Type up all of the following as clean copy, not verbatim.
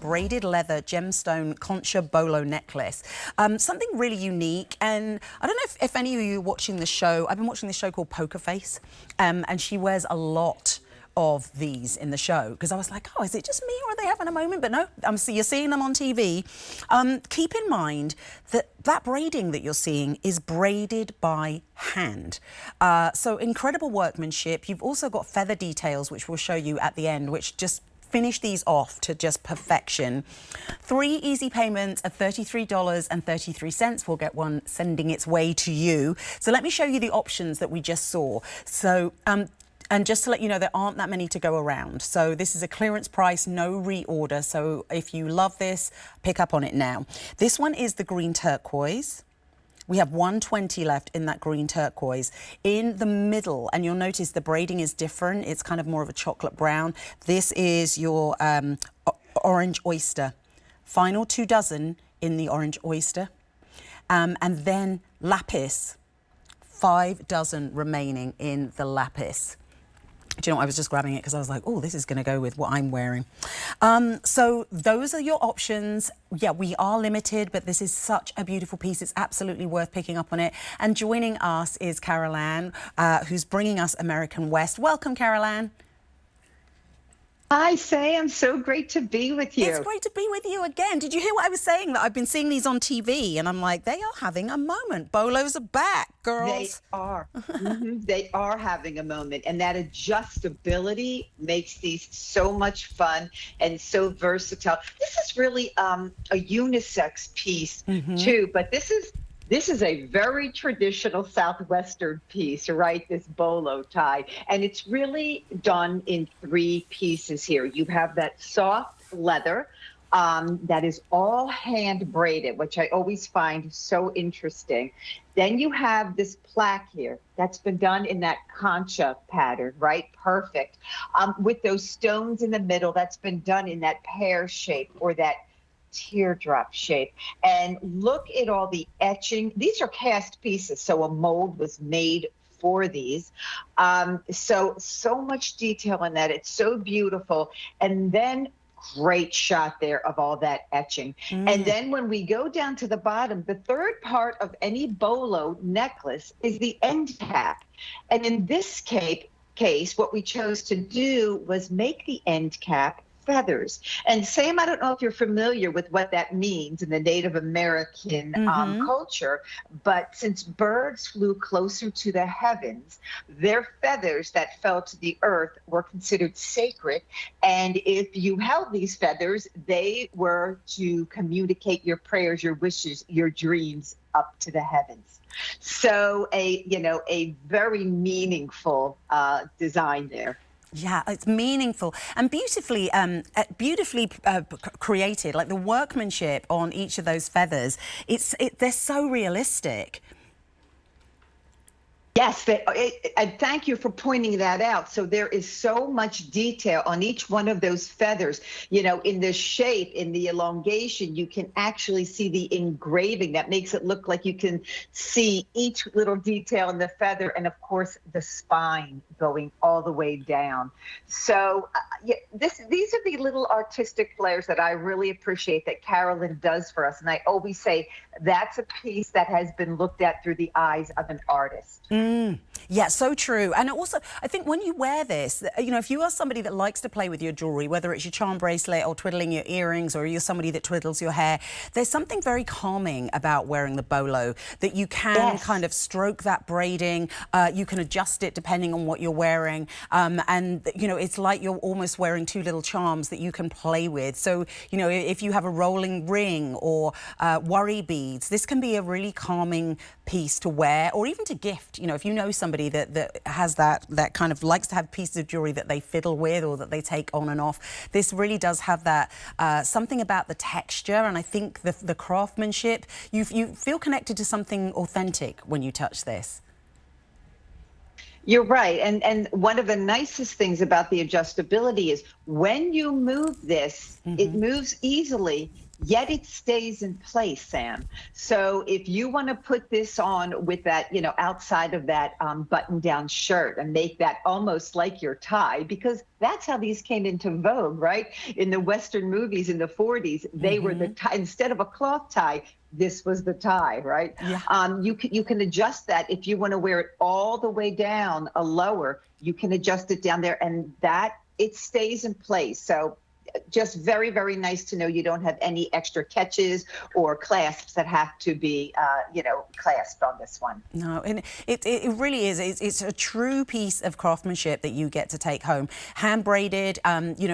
braided leather gemstone Concha Bolo necklace. Something really unique, and I don't know if any of you are watching the show. I've been watching this show called Poker Face, and she wears a lot of these in the show, because I was like, oh, is it just me or are they having a moment? But no, you're seeing them on TV. Keep in mind that that braiding that you're seeing is braided by hand. So incredible workmanship. You've also got feather details, which we'll show you at the end, which just finish these off to just perfection. 3 easy payments of $33.33. We'll get one sending its way to you. So let me show you the options that we just saw. So, and just to let you know, there aren't that many to go around. So this is a clearance price, no reorder. So if you love this, pick up on it now. This one is the green turquoise. We have 120 left in that green turquoise. In the middle, and you'll notice the braiding is different. It's kind of more of a chocolate brown. This is your orange oyster. Final 2 dozen in the orange oyster. And then lapis, 5 dozen remaining in the lapis. Do you know what? I was just grabbing it because I was like, oh, this is going to go with what I'm wearing. So those are your options. Yeah, we are limited, but this is such a beautiful piece. It's absolutely worth picking up on it. And joining us is Carol Ann, who's bringing us American West. Welcome, Carol Ann. Hi, Sam. So great to be with you. It's great to be with you again. Did you hear what I was saying? That I've been seeing these on TV, and I'm like, they are having a moment. Bolos are back, girls. They are. They are having a moment, and that adjustability makes these so much fun and so versatile. This is really a unisex piece too, but this is a very traditional Southwestern piece, right? This bolo tie. And it's really done in 3 pieces here. You have that soft leather that is all hand braided, which I always find so interesting. Then you have this plaque here that's been done in that concha pattern, right? Perfect. With those stones in the middle, that's been done in that pear shape or that teardrop shape. And look at all the etching. These are cast pieces, so a mold was made for these. So much detail in that. It's so beautiful. And then great shot there of all that etching. And then when we go down to the bottom, the third part of any bolo necklace is the end cap. And in this case, what we chose to do was make the end cap feathers. And Sam, I don't know if you're familiar with what that means in the Native American culture, but since birds flew closer to the heavens, their feathers that fell to the earth were considered sacred. And if you held these feathers, they were to communicate your prayers, your wishes, your dreams up to the heavens. So a very meaningful design there. Yeah, it's meaningful and beautifully created. Like the workmanship on each of those feathers, they're so realistic. Yes, and thank you for pointing that out. So there is so much detail on each one of those feathers. You know, in the shape, in the elongation, you can actually see the engraving that makes it look like you can see each little detail in the feather, and of course the spine going all the way down. So these are the little artistic flares that I really appreciate that Carolyn does for us. And I always say that's a piece that has been looked at through the eyes of an artist. Yeah, so true. And also, I think when you wear this, you know, if you are somebody that likes to play with your jewelry, whether it's your charm bracelet or twiddling your earrings, or you're somebody that twiddles your hair, there's something very calming about wearing the bolo, that you can kind of stroke that braiding. You can adjust it depending on what you're wearing. And, you know, it's like you're almost wearing 2 little charms that you can play with. So, you know, if you have a rolling ring or worry beads, this can be a really calming piece to wear, or even to gift. You know, if you know somebody that has that kind of likes to have pieces of jewelry that they fiddle with or that they take on and off, this really does have that something about the texture, and I think the craftsmanship. You feel connected to something authentic when you touch this. You're right. And one of the nicest things about the adjustability is when you move this, it moves easily yet it stays in place, Sam. So if you want to put this on with that, outside of that button-down shirt and make that almost like your tie, because that's how these came into vogue, right? In the Western movies in the 40s, they were the tie. Instead of a cloth tie, this was the tie, right? Yeah. You can adjust that if you want to wear it all the way down, a lower. You can adjust it down there, and that it stays in place. So just very, very nice to know you don't have any extra catches or clasps that have to be, clasped on this one. No, and it really is. It's a true piece of craftsmanship that you get to take home. Hand braided,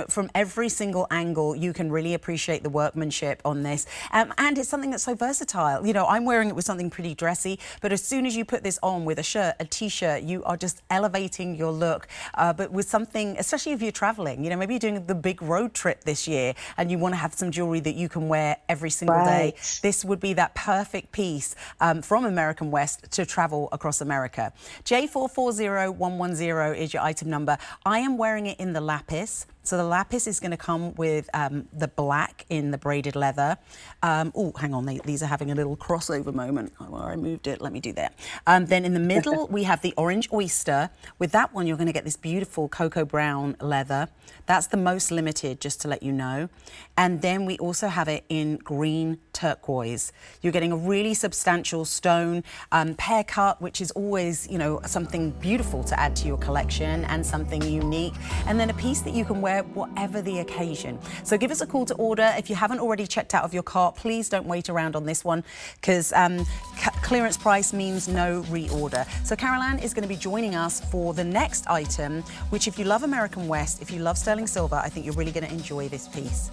from every single angle, you can really appreciate the workmanship on this. And it's something that's so versatile. I'm wearing it with something pretty dressy, but as soon as you put this on with a shirt, a t-shirt, you are just elevating your look. But with something, especially if you're traveling, maybe you're doing the big road trip this year and you want to have some jewelry that you can wear every single day. This would be that perfect piece from American West to travel across America. J440110 is your item number. I am wearing it in the lapis. So the lapis is going to come with the black in the braided leather. Oh, hang on, these are having a little crossover moment. Oh, I moved it, let me do that. Then in the middle, we have the orange oyster. With that one, you're going to get this beautiful cocoa brown leather. That's the most limited, just to let you know. And then we also have it in green turquoise. You're getting a really substantial stone pear cut, which is always, something beautiful to add to your collection and something unique. And then a piece that you can wear whatever the occasion. So give us a call to order. If you haven't already checked out of your cart, please don't wait around on this one, because clearance price means no reorder. So Carol Ann is going to be joining us for the next item, which if you love American West, if you love sterling silver, I think you're really going to enjoy this piece.